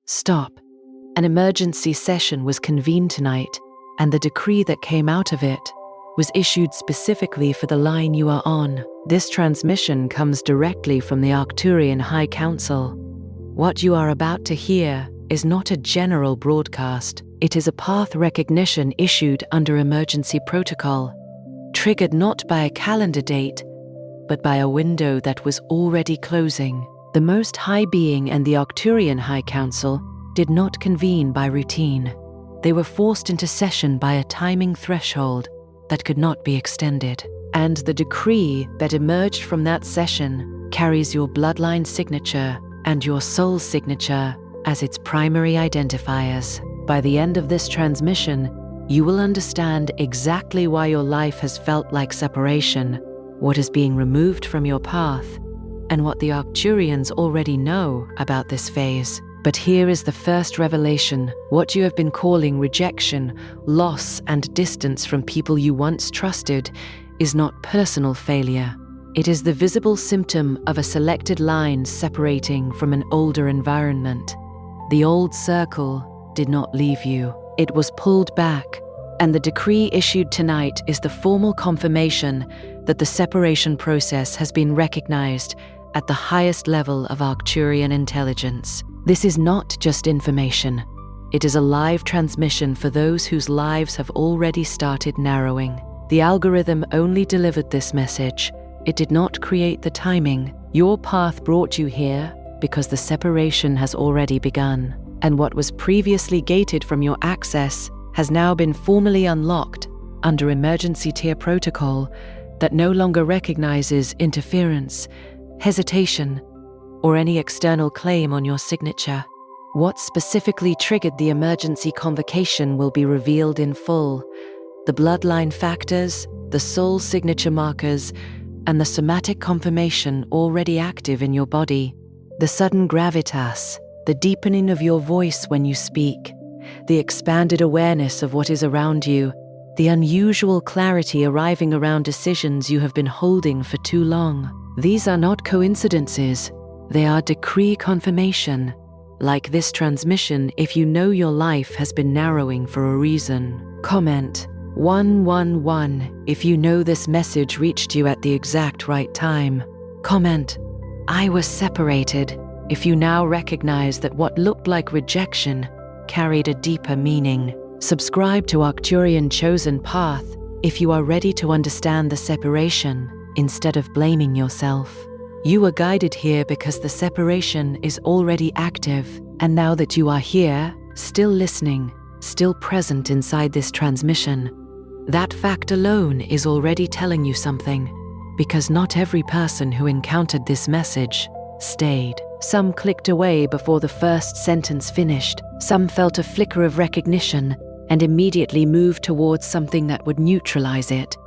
Stop. An emergency session was convened tonight, and the decree that came out of it was issued specifically for the line you are on. This transmission comes directly from the Arcturian High Council. What you are about to hear is not a general broadcast. It is a path recognition issued under emergency protocol, triggered not by a calendar date, but by a window that was already closing. The Most High Being and the Arcturian High Council did not convene by routine. They were forced into session by a timing threshold that could not be extended. And the decree that emerged from that session carries your bloodline signature and your soul signature as its primary identifiers. By the end of this transmission, you will understand exactly why your life has felt like separation, what is being removed from your path, and what the Arcturians already know about this phase. But here is the first revelation. What you have been calling rejection, loss, and distance from people you once trusted is not personal failure. It is the visible symptom of a selected line separating from an older environment. The old circle did not leave you. It was pulled back, and the decree issued tonight is the formal confirmation that the separation process has been recognized at the highest level of Arcturian intelligence. This is not just information. It is a live transmission for those whose lives have already started narrowing. The algorithm only delivered this message. It did not create the timing. Your path brought you here because the separation has already begun. And what was previously gated from your access has now been formally unlocked under emergency tier protocol that no longer recognizes interference, hesitation, or any external claim on your signature. What specifically triggered the emergency convocation will be revealed in full. The bloodline factors, the soul signature markers, and the somatic confirmation already active in your body. The sudden gravitas, the deepening of your voice when you speak, the expanded awareness of what is around you, the unusual clarity arriving around decisions you have been holding for too long. These are not coincidences. They are decree confirmation. Like this transmission, if you know your life has been narrowing for a reason. Comment 111 if you know this message reached you at the exact right time. Comment, I was separated, if you now recognize that what looked like rejection carried a deeper meaning. Subscribe to Arcturian Chosen Path if you are ready to understand the separation instead of blaming yourself. You were guided here because the separation is already active, and now that you are here, still listening, still present inside this transmission, that fact alone is already telling you something, because not every person who encountered this message stayed. Some clicked away before the first sentence finished. Some felt a flicker of recognition and immediately moved towards something that would neutralize it.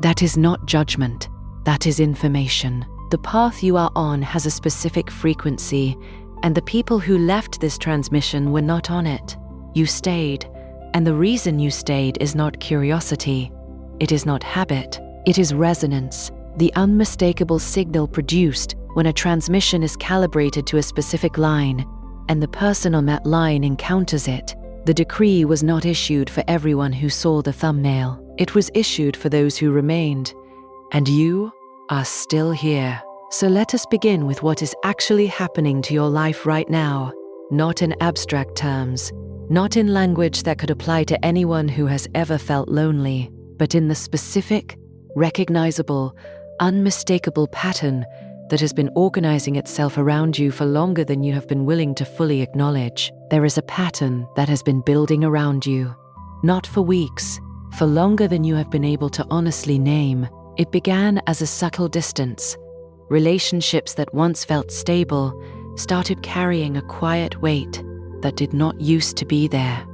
That is not judgment. That is information. The path you are on has a specific frequency, and the people who left this transmission were not on it. You stayed, and the reason you stayed is not curiosity. It is not habit. It is resonance, the unmistakable signal produced when a transmission is calibrated to a specific line, and the person on that line encounters it. The decree was not issued for everyone who saw the thumbnail. It was issued for those who remained, and you are still here. So let us begin with what is actually happening to your life right now, not in abstract terms, not in language that could apply to anyone who has ever felt lonely, but in the specific, recognizable, unmistakable pattern that has been organizing itself around you for longer than you have been willing to fully acknowledge. There is a pattern that has been building around you, not for weeks, for longer than you have been able to honestly name. It began as a subtle distance. Relationships that once felt stable started carrying a quiet weight that did not used to be there.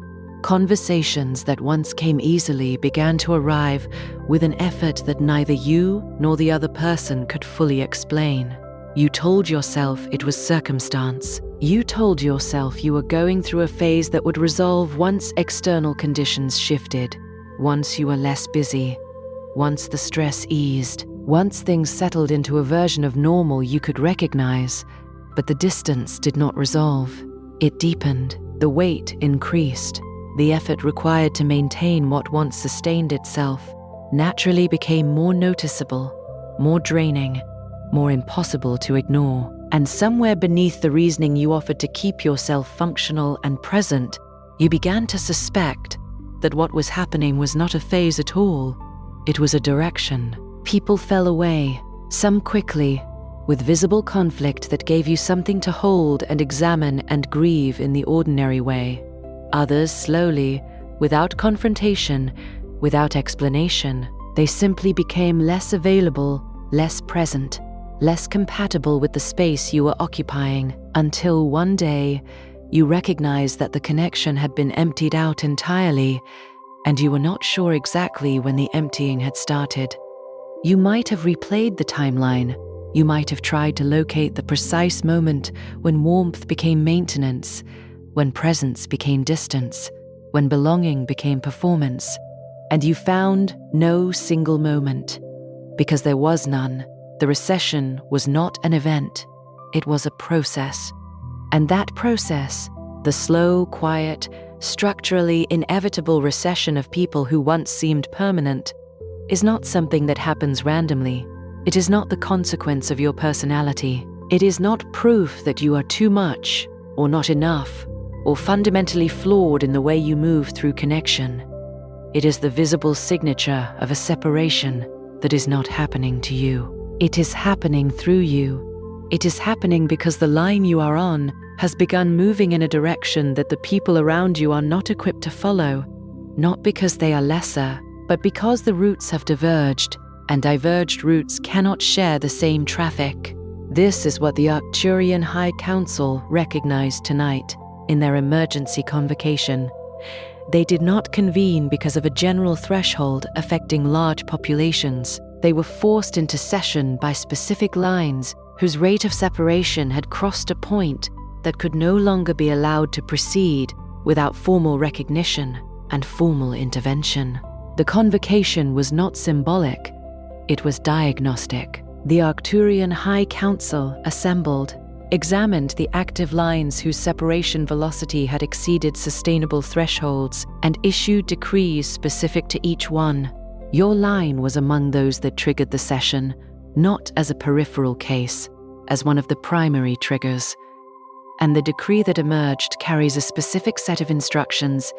Conversations that once came easily began to arrive with an effort that neither you nor the other person could fully explain. You told yourself it was circumstance. You told yourself you were going through a phase that would resolve once external conditions shifted, once you were less busy, once the stress eased, once things settled into a version of normal you could recognize, but the distance did not resolve. It deepened, the weight increased, the effort required to maintain what once sustained itself naturally became more noticeable, more draining, more impossible to ignore. And somewhere beneath the reasoning you offered to keep yourself functional and present, you began to suspect that what was happening was not a phase at all. It was a direction. People fell away, some quickly, with visible conflict that gave you something to hold and examine and grieve in the ordinary way. Others slowly, without confrontation, without explanation. They simply became less available, less present, less compatible with the space you were occupying, until one day you recognized that the connection had been emptied out entirely, and you were not sure exactly when the emptying had started. You might have replayed the timeline. You might have tried to locate the precise moment when warmth became maintenance, when presence became distance, when belonging became performance, and you found no single moment, because there was none. The recession was not an event, it was a process. And that process, the slow, quiet, structurally inevitable recession of people who once seemed permanent, is not something that happens randomly. It is not the consequence of your personality. It is not proof that you are too much, or not enough, or fundamentally flawed in the way you move through connection. It is the visible signature of a separation that is not happening to you. It is happening through you. It is happening because the line you are on has begun moving in a direction that the people around you are not equipped to follow, not because they are lesser, but because the routes have diverged, and diverged routes cannot share the same traffic. This is what the Arcturian Council recognized tonight in their emergency convocation. They did not convene because of a general threshold affecting large populations. They were forced into session by specific lines whose rate of separation had crossed a point that could no longer be allowed to proceed without formal recognition and formal intervention. The convocation was not symbolic, it was diagnostic. The Arcturian Council assembled, examined the active lines whose separation velocity had exceeded sustainable thresholds, and issued decrees specific to each one. Your line was among those that triggered the session, not as a peripheral case, as one of the primary triggers. And the decree that emerged carries a specific set of instructions,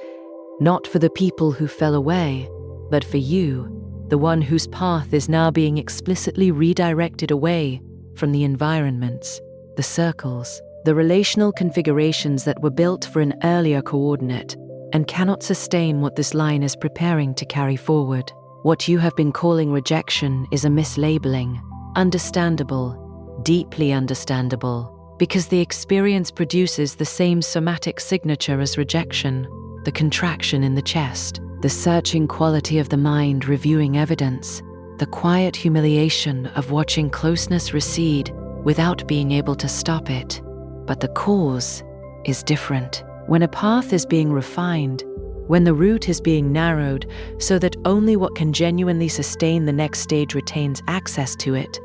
not for the people who fell away, but for you, the one whose path is now being explicitly redirected away from the environments, the circles, the relational configurations that were built for an earlier coordinate and cannot sustain what this line is preparing to carry forward. What you have been calling rejection is a mislabeling, understandable, deeply understandable, because the experience produces the same somatic signature as rejection, the contraction in the chest, the searching quality of the mind reviewing evidence, the quiet humiliation of watching closeness recede without being able to stop it. But the cause is different. When a path is being refined, when the route is being narrowed so that only what can genuinely sustain the next stage retains access to it,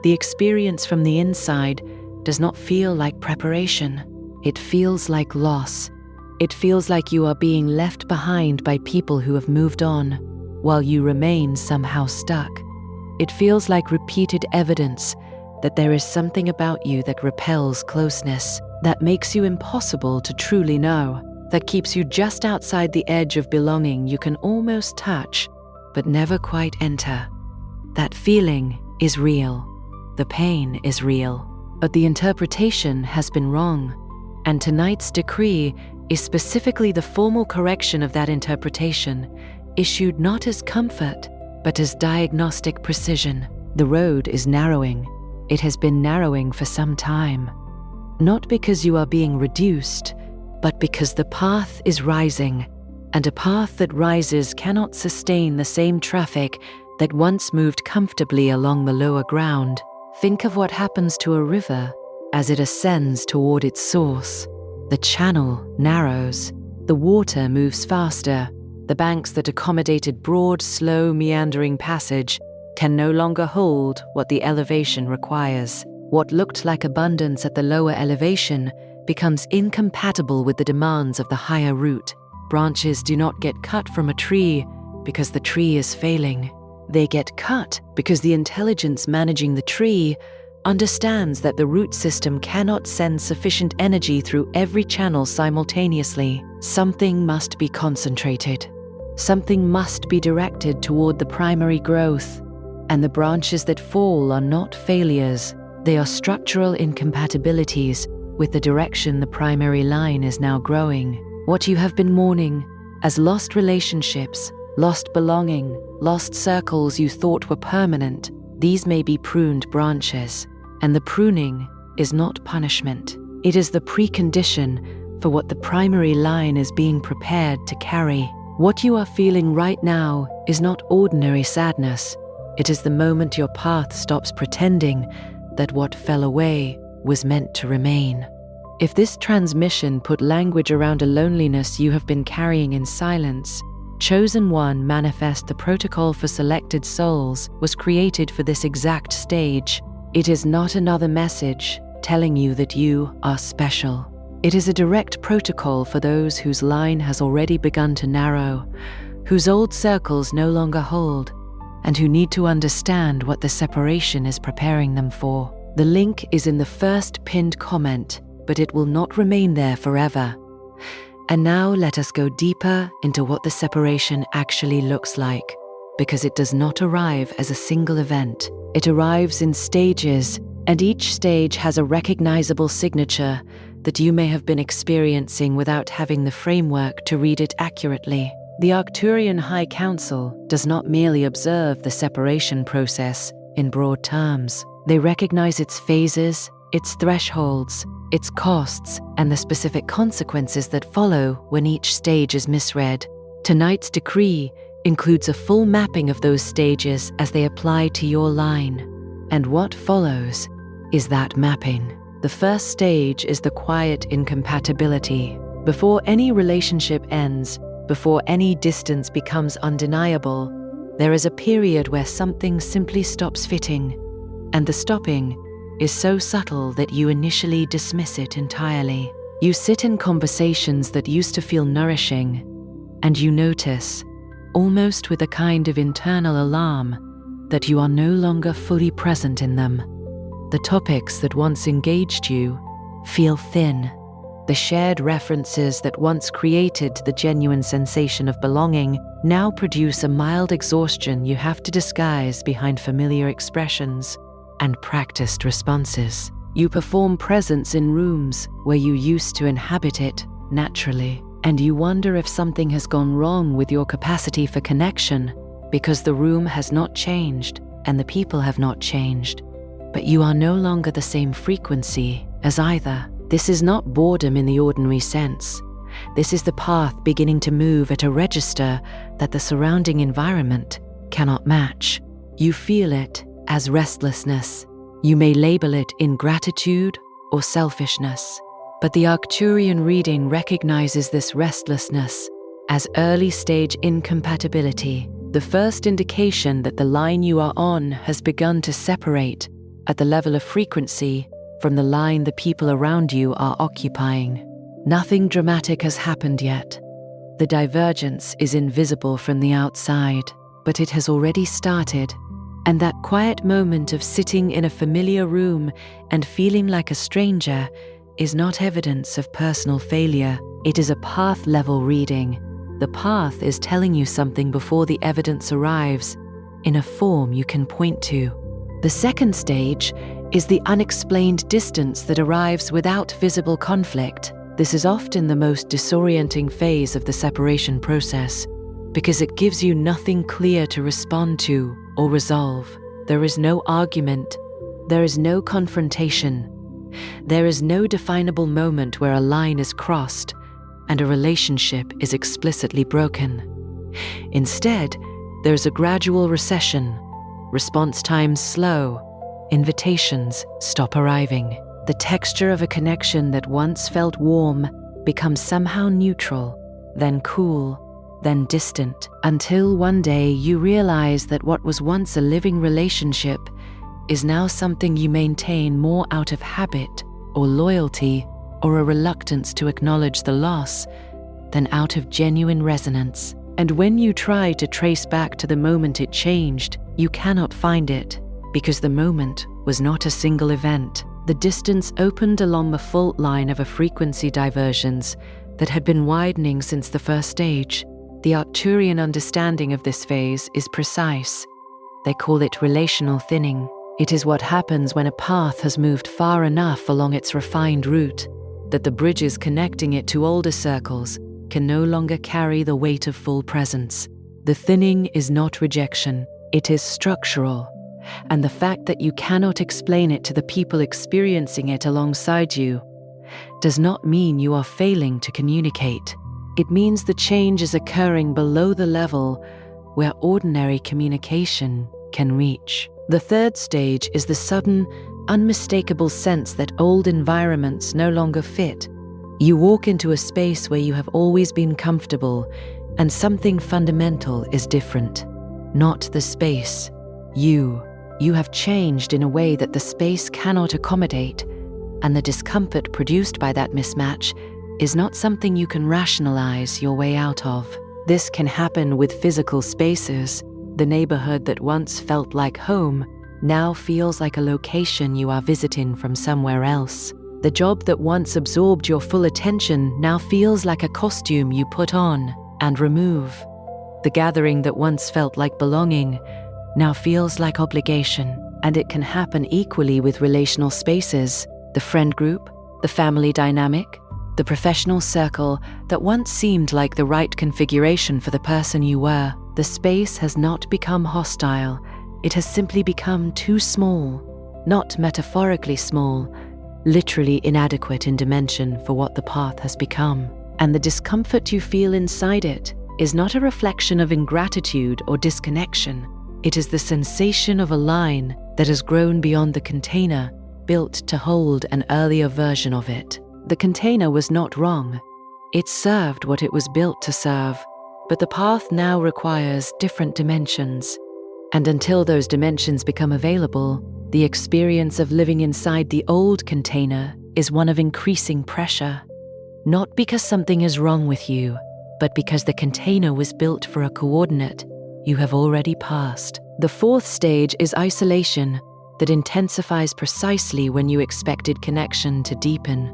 the experience from the inside does not feel like preparation. It feels like loss. It feels like you are being left behind by people who have moved on, while you remain somehow stuck. It feels like repeated evidence that there is something about you that repels closeness, that makes you impossible to truly know, that keeps you just outside the edge of belonging you can almost touch, but never quite enter. That feeling is real. The pain is real. But the interpretation has been wrong. And tonight's decree is specifically the formal correction of that interpretation, issued not as comfort, but as diagnostic precision. The road is narrowing. It has been narrowing for some time. Not because you are being reduced, but because the path is rising, and a path that rises cannot sustain the same traffic that once moved comfortably along the lower ground. Think of what happens to a river as it ascends toward its source. The channel narrows, the water moves faster, the banks that accommodated broad, slow, meandering passage can no longer hold what the elevation requires. What looked like abundance at the lower elevation becomes incompatible with the demands of the higher root. Branches do not get cut from a tree because the tree is failing. They get cut because the intelligence managing the tree understands that the root system cannot send sufficient energy through every channel simultaneously. Something must be concentrated. Something must be directed toward the primary growth. And the branches that fall are not failures. They are structural incompatibilities with the direction the primary line is now growing. What you have been mourning as lost relationships, lost belonging, lost circles you thought were permanent, these may be pruned branches. And the pruning is not punishment. It is the precondition for what the primary line is being prepared to carry. What you are feeling right now is not ordinary sadness. It is the moment your path stops pretending that what fell away was meant to remain. If this transmission put language around a loneliness you have been carrying in silence, Chosen One Manifest, the protocol for selected souls, was created for this exact stage. It is not another message telling you that you are special. It is a direct protocol for those whose line has already begun to narrow, whose old circles no longer hold, and who need to understand what the separation is preparing them for. The link is in the first pinned comment, but it will not remain there forever. And now let us go deeper into what the separation actually looks like, because it does not arrive as a single event. It arrives in stages, and each stage has a recognizable signature that you may have been experiencing without having the framework to read it accurately. The Arcturian Council does not merely observe the separation process in broad terms. They recognize its phases, its thresholds, its costs, and the specific consequences that follow when each stage is misread. Tonight's decree includes a full mapping of those stages as they apply to your line. And what follows is that mapping. The first stage is the quiet incompatibility. Before any relationship ends, before any distance becomes undeniable, there is a period where something simply stops fitting, and the stopping is so subtle that you initially dismiss it entirely. You sit in conversations that used to feel nourishing, and you notice, almost with a kind of internal alarm, that you are no longer fully present in them. The topics that once engaged you feel thin. The shared references that once created the genuine sensation of belonging now produce a mild exhaustion you have to disguise behind familiar expressions and practiced responses. You perform presence in rooms where you used to inhabit it naturally, and you wonder if something has gone wrong with your capacity for connection because the room has not changed and the people have not changed, but you are no longer the same frequency as either. This is not boredom in the ordinary sense. This is the path beginning to move at a register that the surrounding environment cannot match. You feel it as restlessness. You may label it ingratitude or selfishness, but the Arcturian reading recognizes this restlessness as early stage incompatibility, the first indication that the line you are on has begun to separate at the level of frequency from the line the people around you are occupying. Nothing dramatic has happened yet. The divergence is invisible from the outside, but it has already started, and that quiet moment of sitting in a familiar room and feeling like a stranger is not evidence of personal failure. It is a path-level reading. The path is telling you something before the evidence arrives, in a form you can point to. The second stage is the unexplained distance that arrives without visible conflict. This is often the most disorienting phase of the separation process, because it gives you nothing clear to respond to or resolve. There is no argument. There is no confrontation. There is no definable moment where a line is crossed and a relationship is explicitly broken. Instead, there's a gradual recession. Response times slow. Invitations stop arriving. The texture of a connection that once felt warm becomes somehow neutral, then cool, then distant, until one day you realize that what was once a living relationship is now something you maintain more out of habit or loyalty or a reluctance to acknowledge the loss than out of genuine resonance. And when you try to trace back to the moment it changed, you cannot find it, because the moment was not a single event. The distance opened along the fault line of a frequency divergence that had been widening since the first stage. The Arcturian understanding of this phase is precise. They call it relational thinning. It is what happens when a path has moved far enough along its refined route that the bridges connecting it to older circles can no longer carry the weight of full presence. The thinning is not rejection, it is structural. And the fact that you cannot explain it to the people experiencing it alongside you does not mean you are failing to communicate. It means the change is occurring below the level where ordinary communication can reach. The third stage is the sudden, unmistakable sense that old environments no longer fit. You walk into a space where you have always been comfortable, and something fundamental is different. Not the space. You have changed in a way that the space cannot accommodate, and the discomfort produced by that mismatch is not something you can rationalize your way out of. This can happen with physical spaces. The neighborhood that once felt like home now feels like a location you are visiting from somewhere else. The job that once absorbed your full attention now feels like a costume you put on and remove. The gathering that once felt like belonging now feels like obligation, and it can happen equally with relational spaces, the friend group, the family dynamic, the professional circle that once seemed like the right configuration for the person you were. The space has not become hostile, it has simply become too small, not metaphorically small, literally inadequate in dimension for what the path has become. And the discomfort you feel inside it is not a reflection of ingratitude or disconnection. It is the sensation of a line that has grown beyond the container built to hold an earlier version of it. The container was not wrong. It served what it was built to serve, but the path now requires different dimensions. And until those dimensions become available, the experience of living inside the old container is one of increasing pressure. Not because something is wrong with you, but because the container was built for a coordinate you have already passed. The fourth stage is isolation, that intensifies precisely when you expected connection to deepen.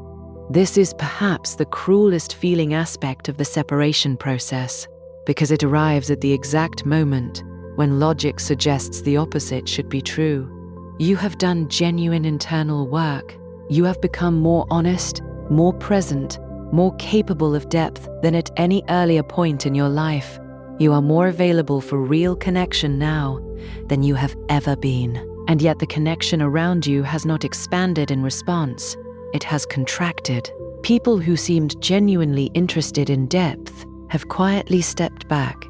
This is perhaps the cruelest feeling aspect of the separation process, because it arrives at the exact moment when logic suggests the opposite should be true. You have done genuine internal work. You have become more honest, more present, more capable of depth than at any earlier point in your life. You are more available for real connection now than you have ever been. And yet the connection around you has not expanded in response. It has contracted. People who seemed genuinely interested in depth have quietly stepped back.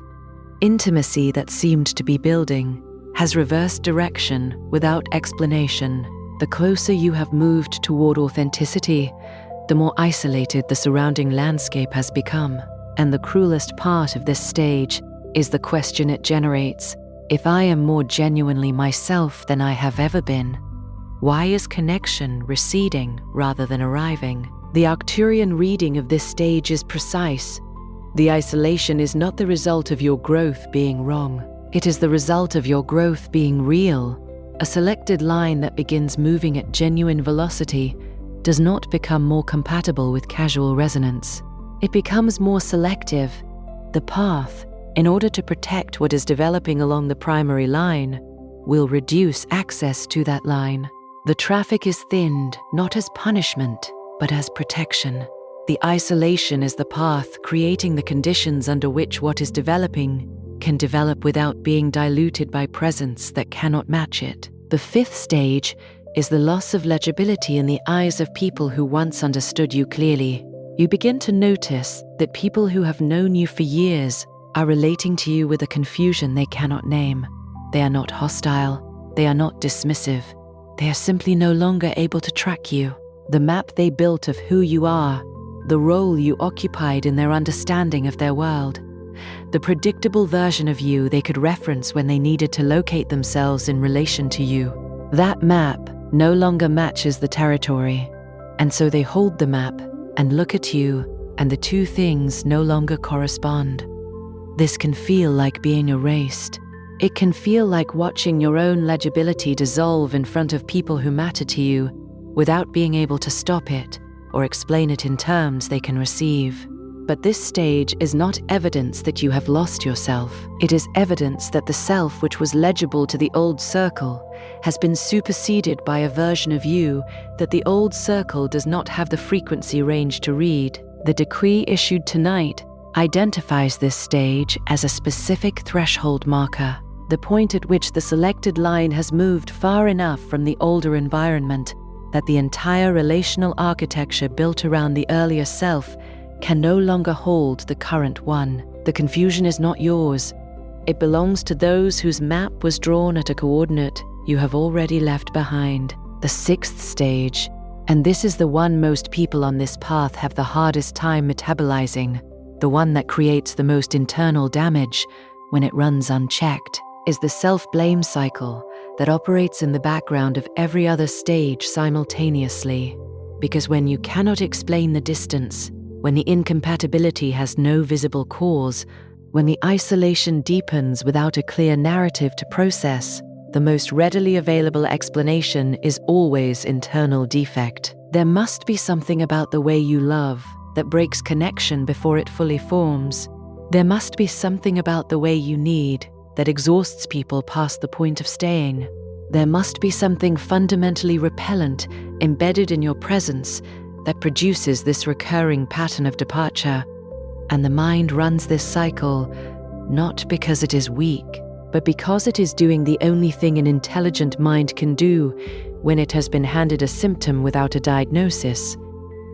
Intimacy that seemed to be building has reversed direction without explanation. The closer you have moved toward authenticity, the more isolated the surrounding landscape has become. And the cruelest part of this stage is the question it generates. If I am more genuinely myself than I have ever been, why is connection receding rather than arriving? The Arcturian reading of this stage is precise. The isolation is not the result of your growth being wrong. It is the result of your growth being real. A selected line that begins moving at genuine velocity does not become more compatible with casual resonance. It becomes more selective. The path, in order to protect what is developing along the primary line, will reduce access to that line. The traffic is thinned, not as punishment, but as protection. The isolation is the path creating the conditions under which what is developing can develop without being diluted by presence that cannot match it. The fifth stage is the loss of legibility in the eyes of people who once understood you clearly. You begin to notice that people who have known you for years are relating to you with a confusion they cannot name. They are not hostile. They are not dismissive. They are simply no longer able to track you. The map they built of who you are, the role you occupied in their understanding of their world, the predictable version of you they could reference when they needed to locate themselves in relation to you. That map no longer matches the territory, and so they hold the map and look at you, and the two things no longer correspond. This can feel like being erased. It can feel like watching your own legibility dissolve in front of people who matter to you without being able to stop it or explain it in terms they can receive. But this stage is not evidence that you have lost yourself. It is evidence that the self which was legible to the old circle has been superseded by a version of you that the old circle does not have the frequency range to read. The decree issued tonight identifies this stage as a specific threshold marker, the point at which the selected line has moved far enough from the older environment that the entire relational architecture built around the earlier self can no longer hold the current one. The confusion is not yours. It belongs to those whose map was drawn at a coordinate you have already left behind, the sixth stage, and this is the one most people on this path have the hardest time metabolizing, the one that creates the most internal damage when it runs unchecked, is the self-blame cycle that operates in the background of every other stage simultaneously. Because when you cannot explain the distance, when the incompatibility has no visible cause, when the isolation deepens without a clear narrative to process, the most readily available explanation is always internal defect. There must be something about the way you love that breaks connection before it fully forms. There must be something about the way you need that exhausts people past the point of staying. There must be something fundamentally repellent embedded in your presence that produces this recurring pattern of departure. And the mind runs this cycle not because it is weak, but because it is doing the only thing an intelligent mind can do when it has been handed a symptom without a diagnosis.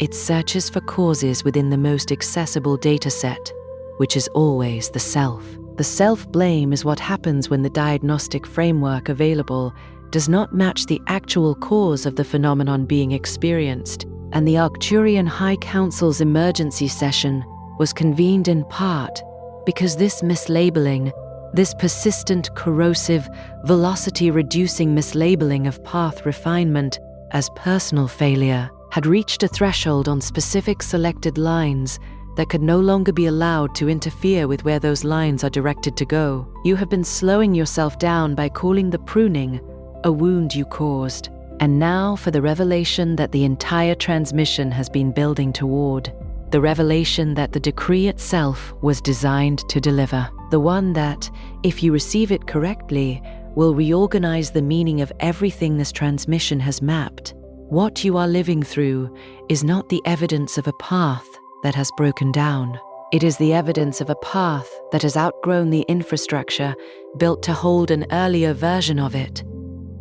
It searches for causes within the most accessible data set, which is always the self. The self-blame is what happens when the diagnostic framework available does not match the actual cause of the phenomenon being experienced, and the Arcturian High Council's emergency session was convened in part because this mislabeling, this persistent, corrosive, velocity-reducing mislabeling of path refinement as personal failure had reached a threshold on specific selected lines that could no longer be allowed to interfere with where those lines are directed to go. You have been slowing yourself down by calling the pruning a wound you caused. And now for the revelation that the entire transmission has been building toward, the revelation that the decree itself was designed to deliver, the one that, if you receive it correctly, will reorganize the meaning of everything this transmission has mapped. What you are living through is not the evidence of a path that has broken down. It is the evidence of a path that has outgrown the infrastructure built to hold an earlier version of it.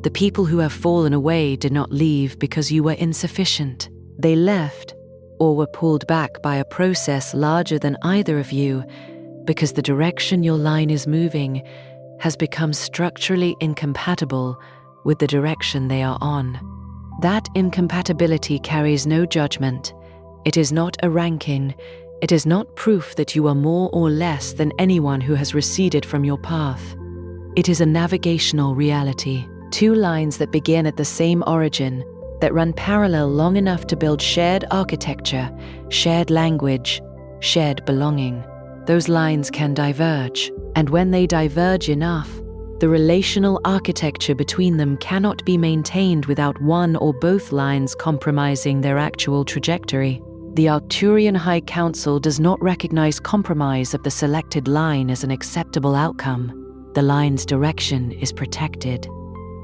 The people who have fallen away did not leave because you were insufficient. They left, or were pulled back by a process larger than either of you, because the direction your line is moving has become structurally incompatible with the direction they are on. That incompatibility carries no judgment. It is not a ranking. It is not proof that you are more or less than anyone who has receded from your path. It is a navigational reality. Two lines that begin at the same origin, that run parallel long enough to build shared architecture, shared language, shared belonging. Those lines can diverge, and when they diverge enough, the relational architecture between them cannot be maintained without one or both lines compromising their actual trajectory. The Arcturian High Council does not recognize compromise of the selected line as an acceptable outcome. The line's direction is protected.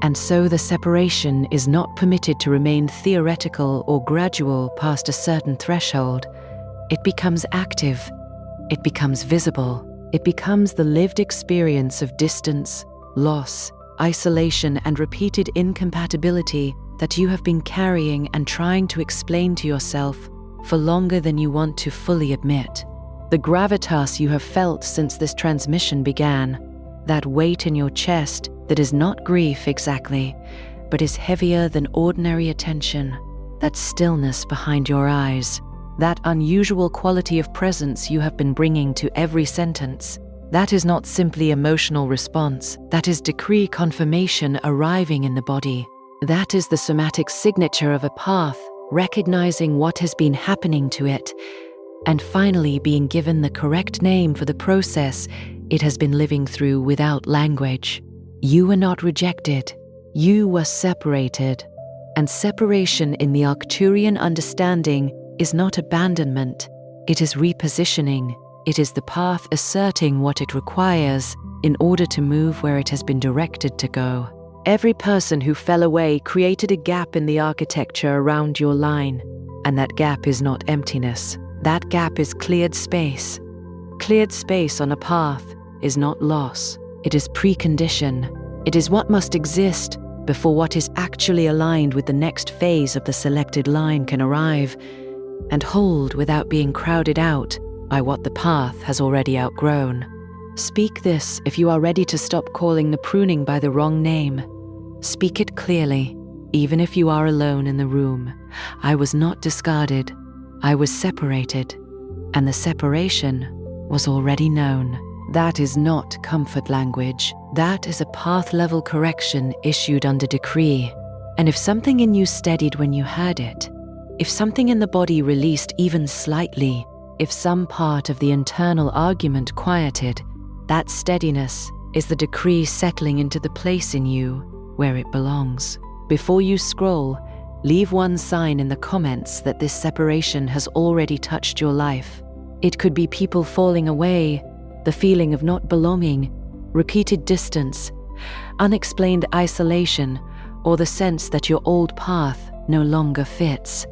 And so the separation is not permitted to remain theoretical or gradual past a certain threshold. It becomes active. It becomes visible. It becomes the lived experience of distance, loss, isolation, and repeated incompatibility that you have been carrying and trying to explain to yourself for longer than you want to fully admit. The gravitas you have felt since this transmission began, that weight in your chest that is not grief exactly, but is heavier than ordinary attention, that stillness behind your eyes, that unusual quality of presence you have been bringing to every sentence, that is not simply emotional response, that is decree confirmation arriving in the body. That is the somatic signature of a path recognizing what has been happening to it, and finally being given the correct name for the process it has been living through without language. You were not rejected. You were separated. And separation in the Arcturian understanding is not abandonment. It is repositioning. It is the path asserting what it requires in order to move where it has been directed to go. Every person who fell away created a gap in the architecture around your line, and that gap is not emptiness. That gap is cleared space. Cleared space on a path is not loss. It is precondition. It is what must exist before what is actually aligned with the next phase of the selected line can arrive and hold without being crowded out by what the path has already outgrown. Speak this if you are ready to stop calling the pruning by the wrong name. Speak it clearly, even if you are alone in the room. I was not discarded. I was separated, and the separation was already known. That is not comfort language. That is a path-level correction issued under decree. And if something in you steadied when you heard it, if something in the body released even slightly, if some part of the internal argument quieted, that steadiness is the decree settling into the place in you where it belongs. Before you scroll, leave one sign in the comments that this separation has already touched your life. It could be people falling away, the feeling of not belonging, repeated distance, unexplained isolation, or the sense that your old path no longer fits.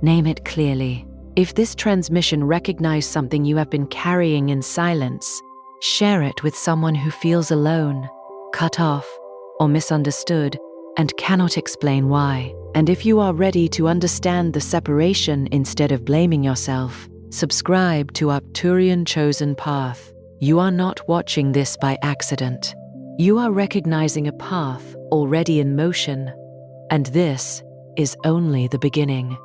Name it clearly. If this transmission recognized something you have been carrying in silence, share it with someone who feels alone, cut off, or misunderstood, and cannot explain why. And if you are ready to understand the separation instead of blaming yourself, subscribe to Arcturian Chosen Path. You are not watching this by accident. You are recognizing a path already in motion, and this is only the beginning.